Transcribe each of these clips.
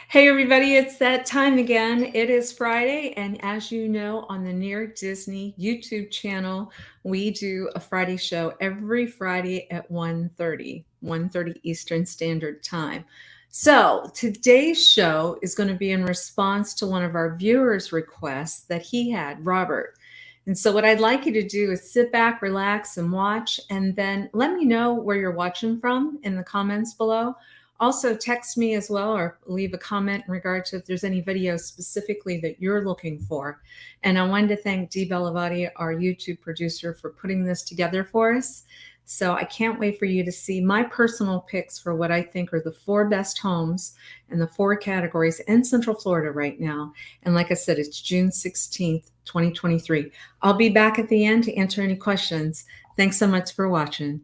Hey everybody, it's that time again. It is Friday, and as you know, on the Near Disney YouTube channel, we do a Friday show every Friday at 1:30 Eastern Standard Time. So today's show is going to be in response to one of our viewers' requests that he had, Robert. And so what I'd like you to do is sit back, relax, and watch, and then let me know where you're watching from in the comments below. Also, text me as well or leave a comment in regard to if there's any videos specifically that you're looking for. And I wanted to thank Dee Bellavati, our YouTube producer, for putting this together for us. So I can't wait for you to see my personal picks for what I think are the 4 best homes in the 4 categories in Central Florida right now. And like I said, it's June 16th, 2023. I'll be back at the end to answer any questions. Thanks so much for watching.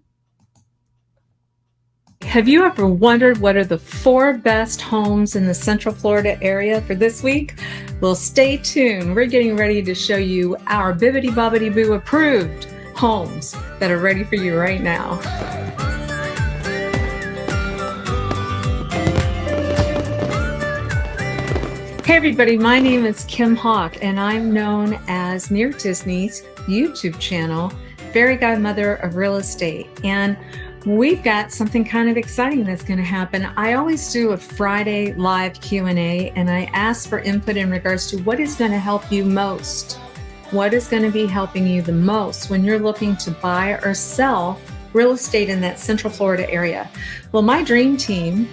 Have you ever wondered what are the 4 best homes in the Central Florida area for this week? Well, stay tuned. We're getting ready to show you our Bibbidi Bobbidi Boo approved homes that are ready for you right now. Hey everybody, my name is Kim Hawk and I'm known as Near Disney's YouTube channel, Fairy Godmother of Real Estate. And we've got something kind of exciting that's going to happen. I always do a Friday live Q&A and I ask for input in regards to what is going to help you most. What is going to be helping you the most when you're looking to buy or sell real estate in that Central Florida area? Well, my dream team,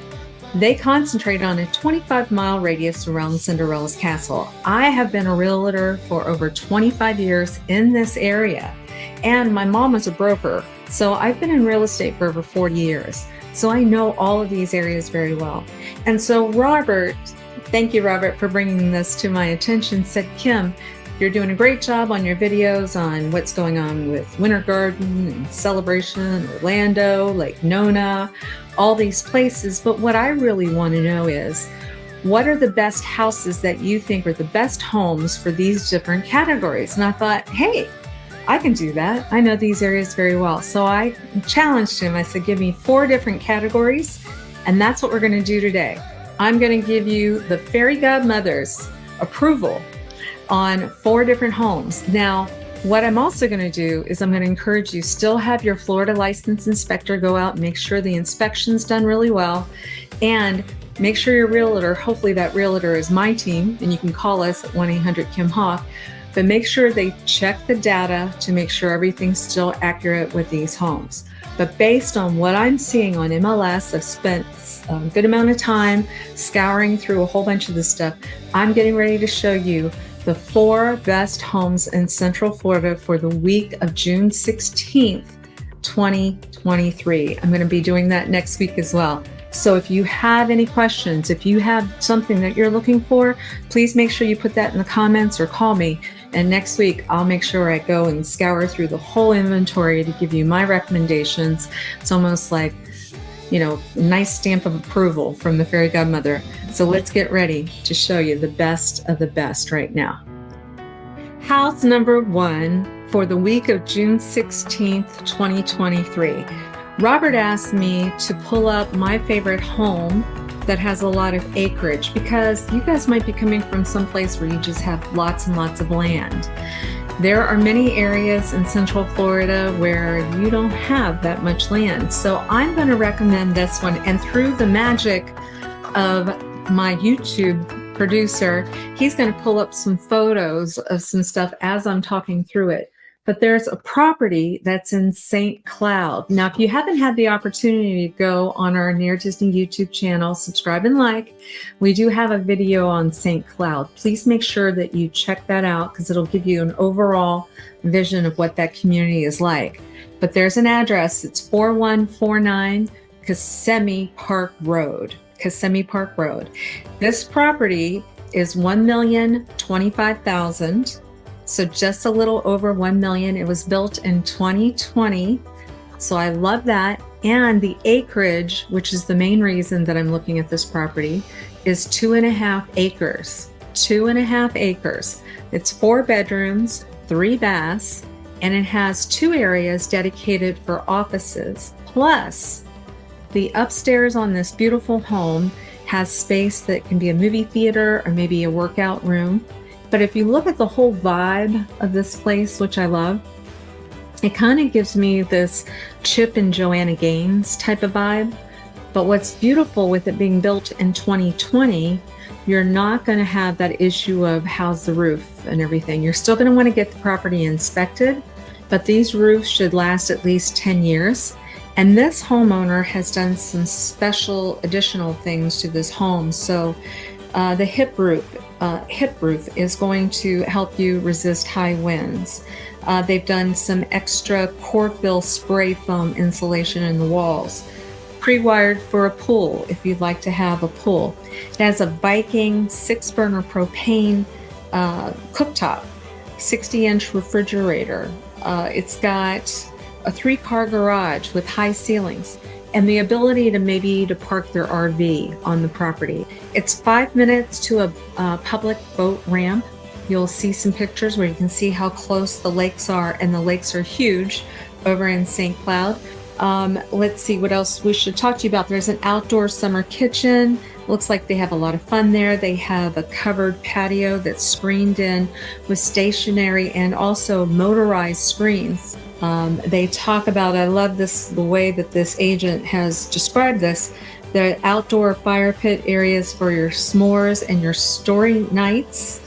they concentrate on a 25-mile radius around Cinderella's castle. I have been a realtor for over 25 years in this area, and my mom was a broker. So I've been in real estate for over 40 years. So I know all of these areas very well. And so Robert, thank you, Robert, for bringing this to my attention, said, Kim, you're doing a great job on your videos on what's going on with Winter Garden and Celebration, Orlando, Lake Nona, all these places. But what I really want to know is, what are the best houses that you think are the best homes for these different categories? And I thought, hey, I can do that. I know these areas very well. So I challenged him. I said, give me 4 different categories. And that's what we're going to do today. I'm going to give you the Fairy Godmother's approval on 4 different homes. Now, what I'm also going to do is I'm going to encourage you still have your Florida licensed inspector go out and make sure the inspection's done really well. And make sure your realtor, hopefully that realtor is my team, and you can call us at 1-800-KIM-HAWK. But make sure they check the data to make sure everything's still accurate with these homes. But based on what I'm seeing on MLS, I've spent a good amount of time scouring through a whole bunch of this stuff. I'm getting ready to show you the 4 best homes in Central Florida for the week of June 16th, 2023. I'm going to be doing that next week as well. So if you have any questions, if you have something that you're looking for, please make sure you put that in the comments or call me. And next week, I'll make sure I go and scour through the whole inventory to give you my recommendations. It's almost like, you know, a nice stamp of approval from the Fairy Godmother. So let's get ready to show you the best of the best right now. House number 1 for the week of June 16th, 2023. Robert asked me to pull up my favorite home that has a lot of acreage, because you guys might be coming from someplace where you just have lots and lots of land. There are many areas in Central Florida where you don't have that much land. So I'm going to recommend this one. And through the magic of my YouTube producer, he's going to pull up some photos of some stuff as I'm talking through it. But there's a property that's in St. Cloud. Now, if you haven't had the opportunity to go on our Near Disney YouTube channel, subscribe and like, we do have a video on St. Cloud. Please make sure that you check that out, because it'll give you an overall vision of what that community is like. But there's an address. It's 4149 Kissimmee Park Road. Kissimmee Park Road. This property is $1,025,000. So just a little over 1 million. It was built in 2020. So I love that. And the acreage, which is the main reason that I'm looking at this property, is 2.5 acres. 2.5 acres. It's 4 bedrooms, 3 baths, and it has 2 areas dedicated for offices. Plus, the upstairs on this beautiful home has space that can be a movie theater or maybe a workout room. But if you look at the whole vibe of this place, which I love, it kind of gives me this Chip and Joanna Gaines type of vibe. But what's beautiful with it being built in 2020, you're not going to have that issue of how's the roof and everything. You're still going to want to get the property inspected, but these roofs should last at least 10 years. And this homeowner has done some special additional things to this home. So the hip roof is going to help you resist high winds. They've done some extra core fill spray foam insulation in the walls. Pre-wired for a pool if you'd like to have a pool. It has a Viking 6-burner propane cooktop, 60-inch refrigerator. It's got a 3-car garage with high ceilings and the ability to park their RV on the property. It's 5 minutes to a public boat ramp. You'll see some pictures where you can see how close the lakes are, and the lakes are huge over in St. Cloud. Let's see what else we should talk to you about. There's an outdoor summer kitchen. Looks like they have a lot of fun there. They have a covered patio that's screened in with stationary and also motorized screens. They talk about, I love this, the way that this agent has described this, the outdoor fire pit areas for your s'mores and your story nights.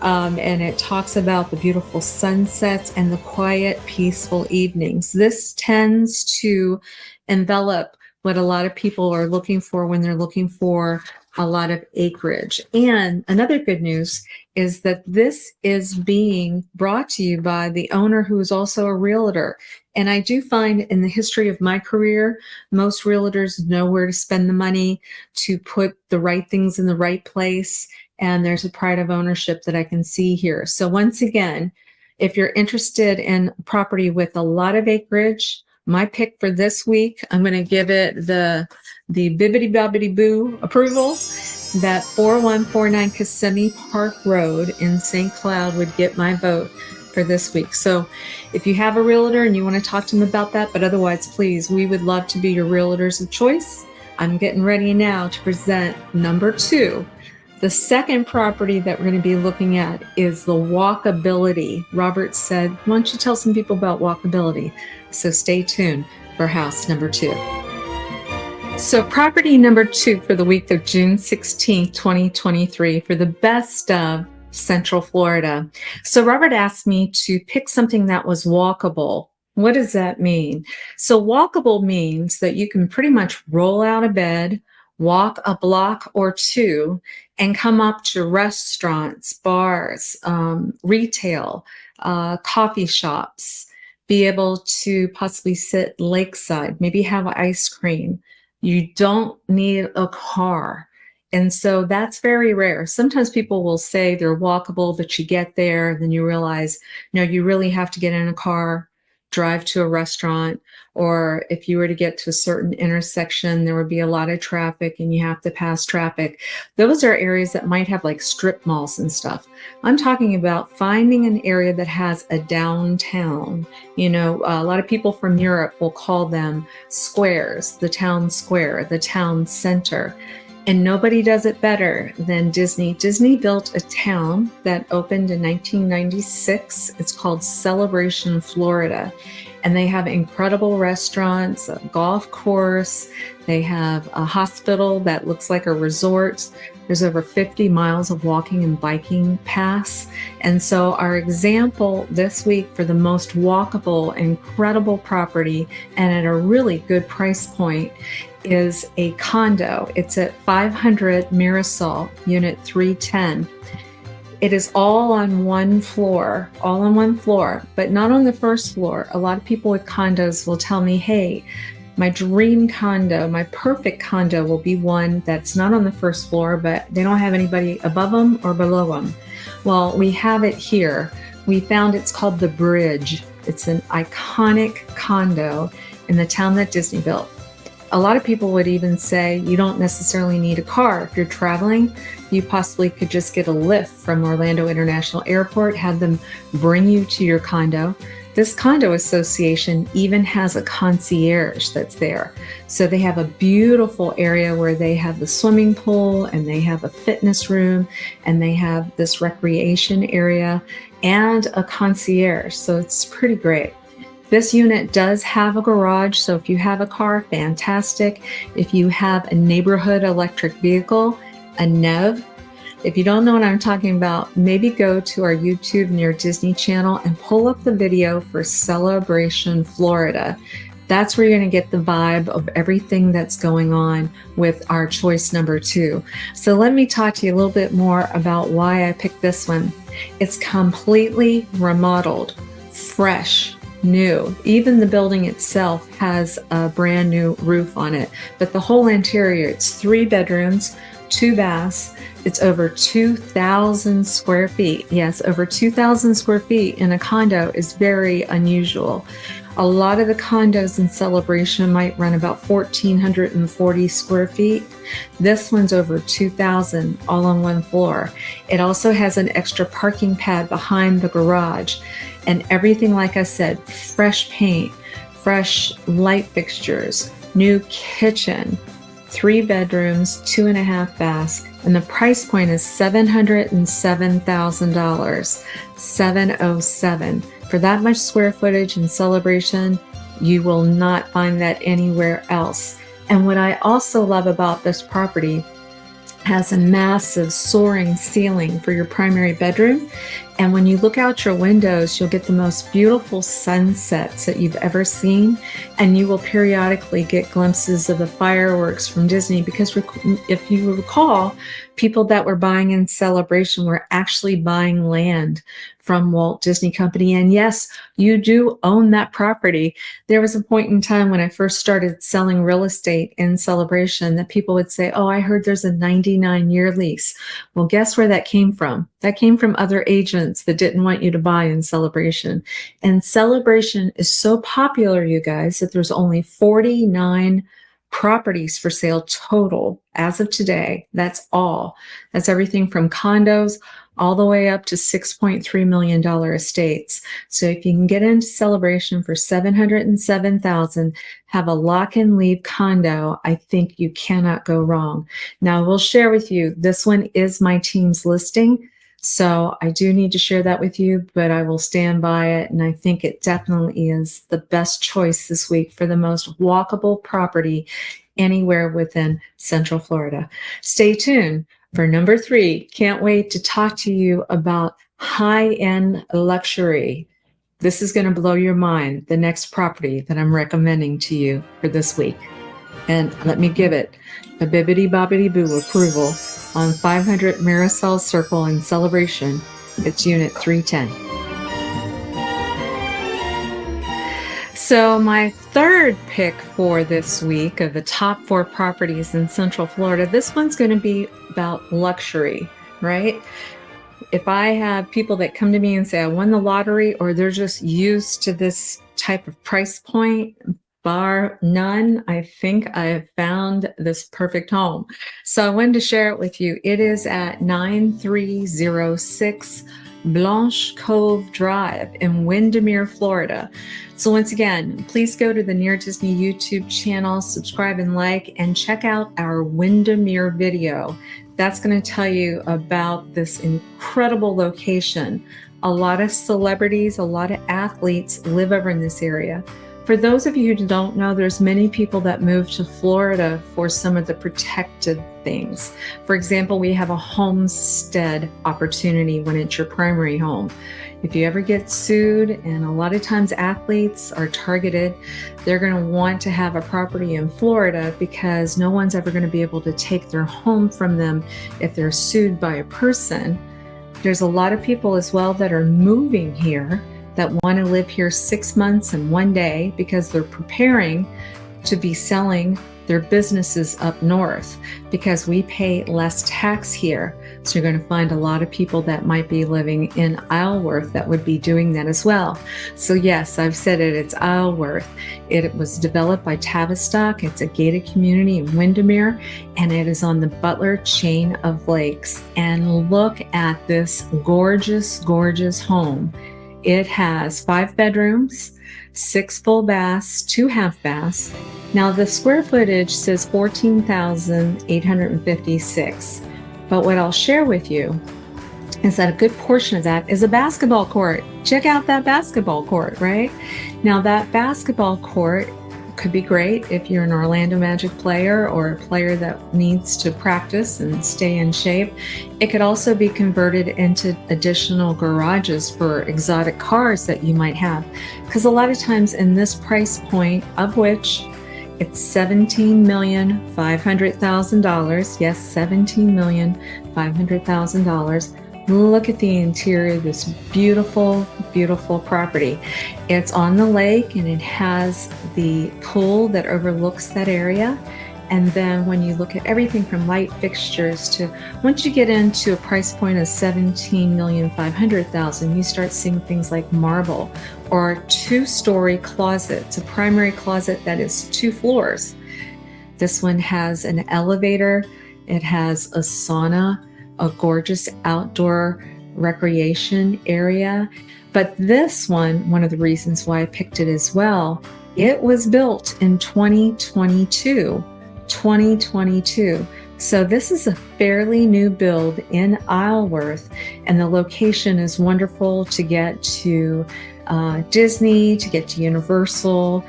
And it talks about the beautiful sunsets and the quiet, peaceful evenings. This tends to envelop what a lot of people are looking for when they're looking for a lot of acreage. And another good news is that this is being brought to you by the owner who is also a realtor. And I do find in the history of my career, most realtors know where to spend the money to put the right things in the right place. And there's a pride of ownership that I can see here. So once again, if you're interested in property with a lot of acreage, my pick for this week, I'm going to give it the bibbidi bobbidi boo approval that 4149 Kissimmee Park Road in St. Cloud would get my vote for this week. So if you have a realtor and you want to talk to them about that, but otherwise, please, we would love to be your realtors of choice. I'm getting ready now to present number 2. The second property that we're going to be looking at is the Walkability. Robert said, why don't you tell some people about Walkability? So stay tuned for house number 2. So property number 2 for the week of June 16, 2023 for the best of Central Florida. So Robert asked me to pick something that was walkable. What does that mean? So walkable means that you can pretty much roll out of bed, walk a block or 2, and come up to restaurants, bars, retail, coffee shops, be able to possibly sit lakeside, maybe have ice cream. You don't need a car. And so that's very rare. Sometimes people will say they're walkable, but you get there, then you realize, no, you really have to get in a car, drive to a restaurant, or if you were to get to a certain intersection, there would be a lot of traffic and you have to pass traffic. Those are areas that might have like strip malls and stuff. I'm talking about finding an area that has a downtown. You know, a lot of people from Europe will call them squares, the town square, the town center. And nobody does it better than Disney. Disney built a town that opened in 1996. It's called Celebration, Florida. And they have incredible restaurants, a golf course. They have a hospital that looks like a resort. There's over 50 miles of walking and biking paths. And so our example this week for the most walkable, incredible property and at a really good price point is a condo. It's at 500 Mirasol, Unit 310. It is all on one floor, but not on the first floor. A lot of people with condos will tell me, hey, my dream condo, my perfect condo will be one that's not on the first floor, but they don't have anybody above them or below them. Well, we have it here. We found it's called The Bridge. It's an iconic condo in the town that Disney built. A lot of people would even say you don't necessarily need a car. If you're traveling, you possibly could just get a lift from Orlando International Airport, have them bring you to your condo. This condo association even has a concierge that's there. So they have a beautiful area where they have the swimming pool and they have a fitness room and they have this recreation area and a concierge. So it's pretty great. This unit does have a garage, so if you have a car, fantastic. If you have a neighborhood electric vehicle, a NEV, if you don't know what I'm talking about, maybe go to our YouTube Near Disney channel and pull up the video for Celebration Florida. That's where you're going to get the vibe of everything that's going on with our choice number 2. So let me talk to you a little bit more about why I picked this one. It's completely remodeled, fresh, new. Even the building itself has a brand new roof on it, but the whole interior, it's 3 bedrooms, 2 baths. It's over 2,000 square feet. Yes, over 2,000 square feet in a condo is very unusual. A lot of the condos in Celebration might run about 1,440 square feet. This one's over 2,000 all on one floor. It also has an extra parking pad behind the garage. And everything, like I said, fresh paint, fresh light fixtures, new kitchen, 3 bedrooms, 2.5 baths, and the price point is $707,000, 707. For that much square footage in Celebration, you will not find that anywhere else. And what I also love about this property, has a massive soaring ceiling for your primary bedroom. And when you look out your windows, you'll get the most beautiful sunsets that you've ever seen. And you will periodically get glimpses of the fireworks from Disney, because if you recall, people that were buying in Celebration were actually buying land from Walt Disney Company. And yes, you do own that property. There was a point in time when I first started selling real estate in Celebration that people would say, oh, I heard there's a 99-year lease. Well, guess where that came from? That came from other agents that didn't want you to buy in Celebration. And Celebration is so popular, you guys, that there's only 49 properties for sale total as of today. That's all. That's everything from condos all the way up to $6.3 million estates. So if you can get into Celebration for $707,000, have a lock and leave condo, I think you cannot go wrong. Now, I will share with you, this one is my team's listing. So I do need to share that with you, but I will stand by it. And I think it definitely is the best choice this week for the most walkable property anywhere within Central Florida. Stay tuned for number 3. Can't wait to talk to you about high-end luxury. This is going to blow your mind, the next property that I'm recommending to you for this week. And let me give it a bibbidi-bobbidi-boo approval on 500 Marisol Circle in Celebration. It's Unit 310. So my third pick for this week of the top 4 properties in Central Florida, this one's going to be about luxury, right? If I have people that come to me and say, I won the lottery, or they're just used to this type of price point, bar none, I think I have found this perfect home. So I wanted to share it with you. It is at 9306 Blanche Cove Drive in Windermere, Florida. So once again, please go to the Near Disney YouTube channel, subscribe and like, and check out our Windermere video. That's going to tell you about this incredible location. A lot of celebrities, a lot of athletes live over in this area. For those of you who don't know, there's many people that move to Florida for some of the protected things. For example, we have a homestead opportunity when it's your primary home. If you ever get sued, and a lot of times athletes are targeted, they're going to want to have a property in Florida because no one's ever going to be able to take their home from them if they're sued by a person. There's a lot of people as well that are moving here that want to live here 6 months and 1 day because they're preparing to be selling their businesses up north because we pay less tax here. So you're going to find a lot of people that might be living in Isleworth that would be doing that as well. So yes, I've said it, it's Isleworth. It was developed by Tavistock. It's a gated community in Windermere, and it is on the Butler chain of lakes. And look at this gorgeous, gorgeous home. It has 5 bedrooms, 6 full baths, 2 half baths. Now the square footage says 14,856. But what I'll share with you is that a good portion of that is a basketball court. Check out that basketball court, right? Now that basketball court could be great if you're an Orlando Magic player or a player that needs to practice and stay in shape. It could also be converted into additional garages for exotic cars that you might have. Because a lot of times in this price point, of which it's $17,500,000. Yes, $17,500,000. Look at the interior of this beautiful, beautiful property. It's on the lake and it has the pool that overlooks that area. And then when you look at everything from light fixtures to, once you get into a price point of $17,500,000, you start seeing things like marble or a 2-story closet. It's a primary closet that is 2 floors. This one has an elevator. It has a sauna, a gorgeous outdoor recreation area. But this one of the reasons why I picked it as well, it was built in 2022. So this is a fairly new build in Isleworth, and the location is wonderful to get to Disney, to get to Universal.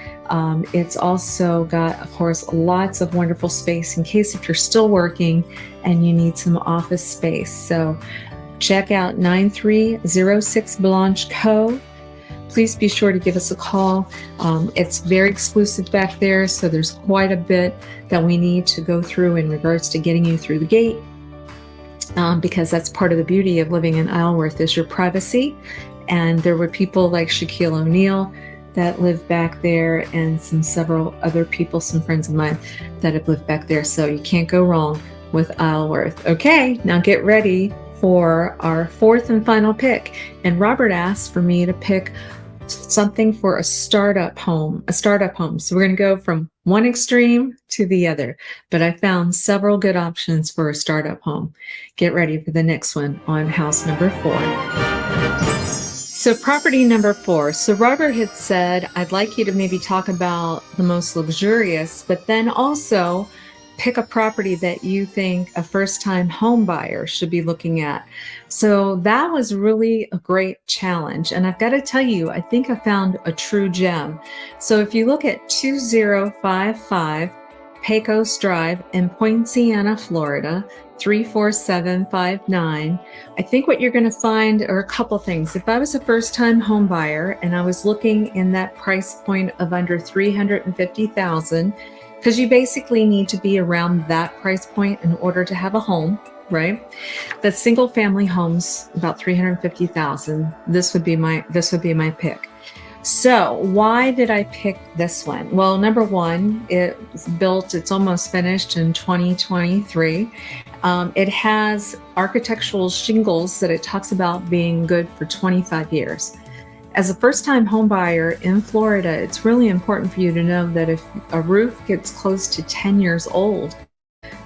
It's also got, of course, lots of wonderful space in case if you're still working and you need some office space. So check out 9306 Blanche Cove. Please be sure to give us a call. It's very exclusive back there, so there's quite a bit that we need to go through in regards to getting you through the gate, because that's part of the beauty of living in Isleworth is your privacy. And there were people like Shaquille O'Neal that lived back there, and several other people, some friends of mine that have lived back there. So you can't go wrong with Isleworth. Okay, now get ready for our 4th and final pick. And Robert asked for me to pick something for a startup home. So we're going to go from one extreme to the other, but I found several good options for a startup home. Get ready for the next one on house number 4. So property number 4. So Robert had said, I'd like you to maybe talk about the most luxurious, but then also pick a property that you think a first-time home buyer should be looking at. So that was really a great challenge. And I've got to tell you, I think I found a true gem. So if you look at 2055 Pecos Drive in Poinciana, Florida, 34759, I think what you're going to find are a couple things. If I was a first-time home buyer and I was looking in that price point of under $350,000, because you basically need to be around that price point in order to have a home, right? The single family homes, about $350,000. This would be my pick. So why did I pick this one? Well, number one, it's almost finished in 2023. It has architectural shingles that it talks about being good for 25 years. As a first-time home buyer in Florida, it's really important for you to know that if a roof gets close to 10 years old,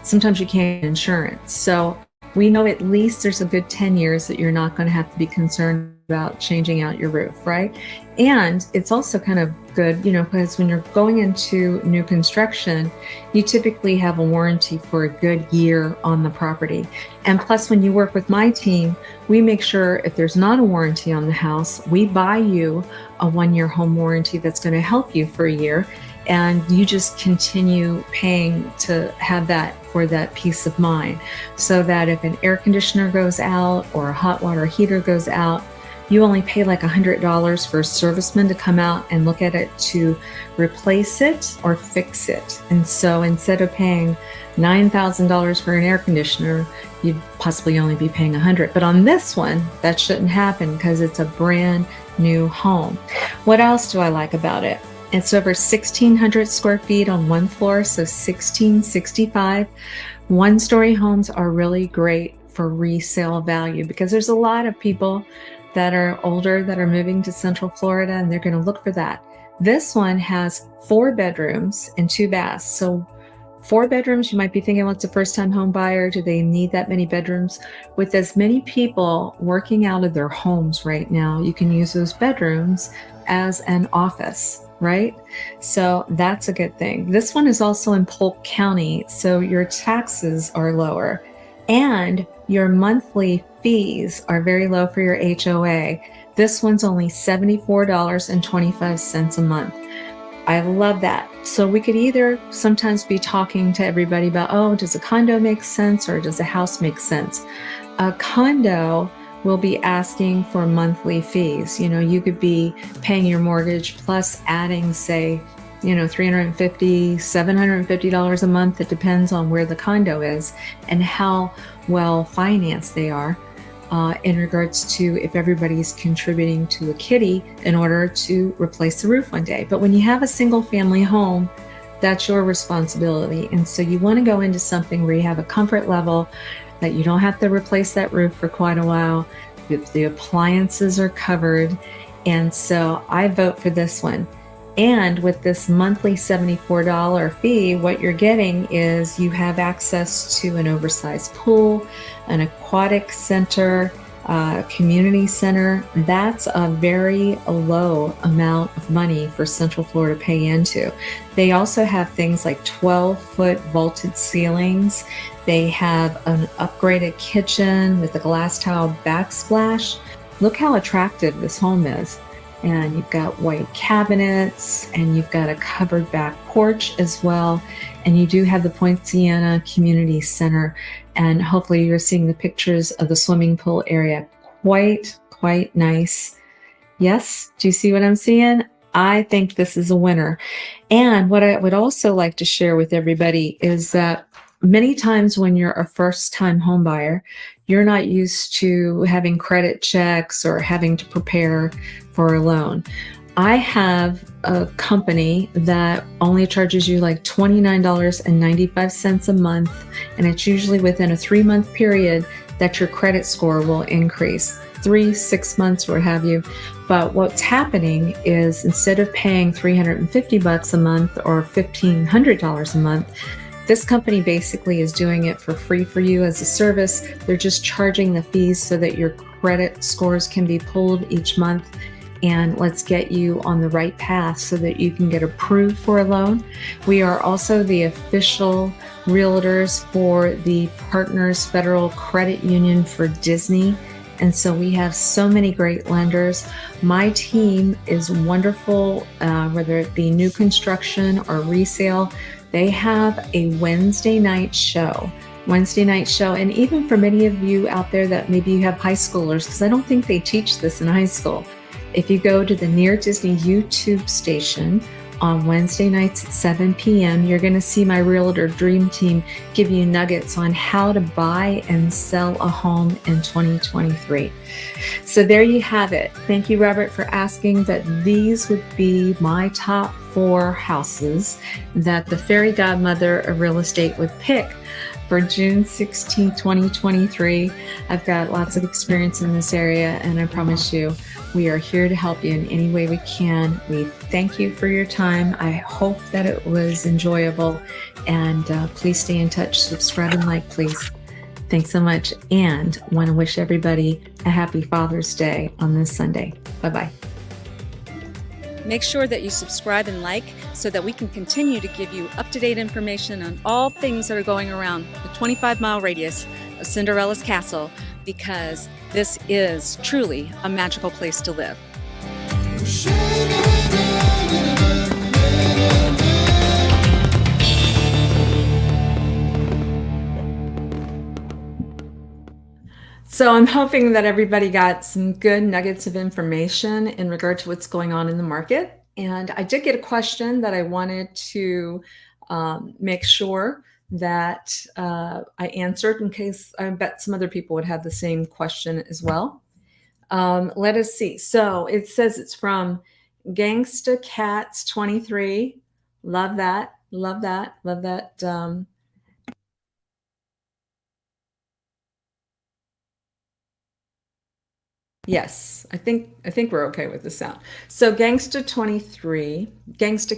sometimes you can't get insurance. So we know at least there's a good 10 years that you're not going to have to be concerned about changing out your roof, right? And it's also kind of good, because when you're going into new construction, you typically have a warranty for a good year on the property. And plus, when you work with my team, we make sure if there's not a warranty on the house, we buy you a 1-year home warranty that's going to help you for a year. And you just continue paying to have that for that peace of mind, so that if an air conditioner goes out or a hot water heater goes out, you only pay like $100 for a serviceman to come out and look at it to replace it or fix it. And so instead of paying $9,000 for an air conditioner, you'd possibly only be paying $100. But on this one, that shouldn't happen because it's a brand new home. What else do I like about it? It's over 1,600 square feet on one floor, so 1,665. One-story homes are really great for resale value because there's a lot of people that are older that are moving to Central Florida, and they're going to look for that. This one has 4 bedrooms and 2 baths. So 4 bedrooms, you might be thinking, well, it's a first-time home buyer. Do they need that many bedrooms? With as many people working out of their homes right now, you can use those bedrooms as an office, right? So that's a good thing. This one is also in Polk County, so your taxes are lower and your monthly fees are very low for your HOA. This one's only $74.25 a month. I love that. So we could either sometimes be talking to everybody about, oh, does a condo make sense or does a house make sense? A condo will be asking for monthly fees. You know, you could be paying your mortgage plus adding, say, $350, $750 a month. It depends on where the condo is and how well financed they are. In regards to if everybody's contributing to a kitty in order to replace the roof one day. But when you have a single family home, that's your responsibility. And so you want to go into something where you have a comfort level that you don't have to replace that roof for quite a while. The appliances are covered. And so I vote for this one. And with this monthly $74 fee, what you're getting is you have access to an oversized pool, an aquatic center, community center. That's a very low amount of money for Central Florida to pay into. They also have things like 12-foot vaulted ceilings. They have an upgraded kitchen with a glass tile backsplash. Look how attractive this home is. And you've got white cabinets and you've got a covered back porch as well. And you do have the Point Siena Community Center. And hopefully you're seeing the pictures of the swimming pool area. Quite nice. Yes, do you see what I'm seeing? I think this is a winner. And what I would also like to share with everybody is that many times when you're a first-time home buyer, you're not used to having credit checks or having to prepare for a loan. I have a company that only charges you like $29.95 a month, and it's usually within a 3-month period that your credit score will increase. 3, 6 months, what have you. But what's happening is instead of paying $350 a month or $1,500 a month, this company basically is doing it for free for you as a service. They're just charging the fees so that your credit scores can be pulled each month. And let's get you on the right path so that you can get approved for a loan. We are also the official realtors for the Partners Federal Credit Union for Disney. And so we have so many great lenders. My team is wonderful, whether it be new construction or resale. They have a Wednesday night show. And even for many of you out there that maybe you have high schoolers, because I don't think they teach this in high school. If you go to the Near Disney YouTube station on Wednesday nights at 7 p.m., you're going to see my Realtor Dream Team give you nuggets on how to buy and sell a home in 2023. So there you have it. Thank you, Robert, for asking. That these would be my top 4 houses that the fairy godmother of real estate would pick for June 16, 2023. I've got lots of experience in this area, and I promise you, we are here to help you in any way we can. We thank you for your time. I hope that it was enjoyable, and please stay in touch. Subscribe and like, please. Thanks so much, and want to wish everybody a happy Father's Day on this Sunday. Bye-bye. Make sure that you subscribe and like so that we can continue to give you up-to-date information on all things that are going around the 25-mile radius of Cinderella's Castle, because this is truly a magical place to live. So I'm hoping that everybody got some good nuggets of information in regard to what's going on in the market. And I did get a question that I wanted to make sure that I answered, in case I bet some other people would have the same question as well. Let us see. So it says it's from Gangsta Cats 23. Love that. Love that. Love that. Yes, I think we're okay with the sound. So Gangsta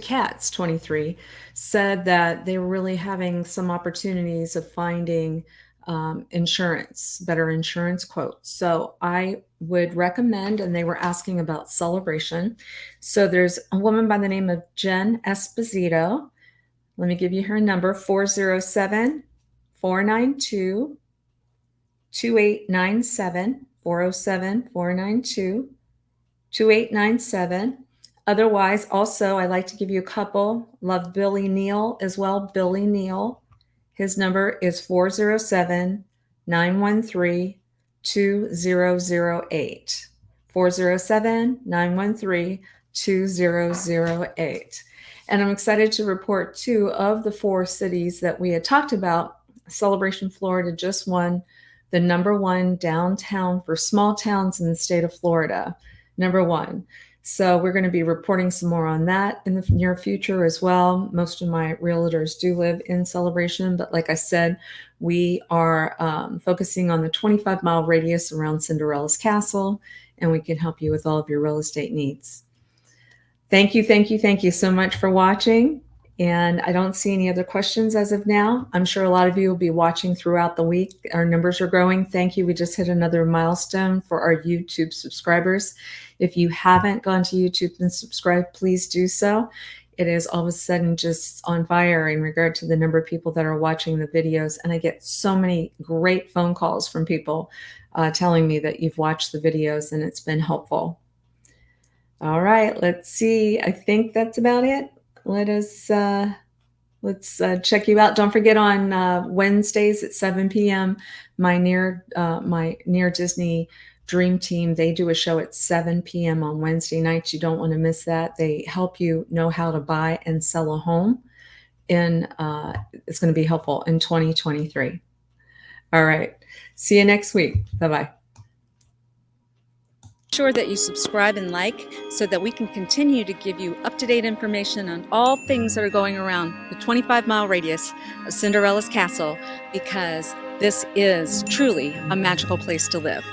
Cats 23 said that they were really having some opportunities of finding insurance, better insurance quotes. So I would recommend, and they were asking about Celebration. So there's a woman by the name of Jen Esposito. Let me give you her number, 407 492 2897, 407 492 2897. Otherwise, also, I like to give you a couple. Love Billy Neal as well. Billy Neal. His number is 407 913 2008. 407 913 2008. And I'm excited to report two of the four cities that we had talked about. Celebration Florida just won the number one downtown for small towns in the state of Florida. Number one. So we're going to be reporting some more on that in the near future as well. Most of my realtors do live in Celebration, but like I said, we are focusing on the 25-mile radius around Cinderella's Castle, and we can help you with all of your real estate needs. Thank you so much for watching. And I don't see any other questions as of now. I'm sure a lot of you will be watching throughout the week. Our numbers are growing. Thank you. We just hit another milestone for our YouTube subscribers. If you haven't gone to YouTube and subscribed, please do so. It is all of a sudden just on fire in regard to the number of people that are watching the videos. And I get so many great phone calls from people telling me that you've watched the videos and it's been helpful. All right, let's see. I think that's about it. Let's check you out. Don't forget on Wednesdays at 7 p.m. My near Disney Dream Team, they do a show at 7 p.m. on Wednesday nights. You don't want to miss that. They help you know how to buy and sell a home. And it's going to be helpful in 2023. All right. See you next week. Bye-bye. Sure that you subscribe and like so that we can continue to give you up-to-date information on all things that are going around the 25-mile radius of Cinderella's Castle, because this is truly a magical place to live.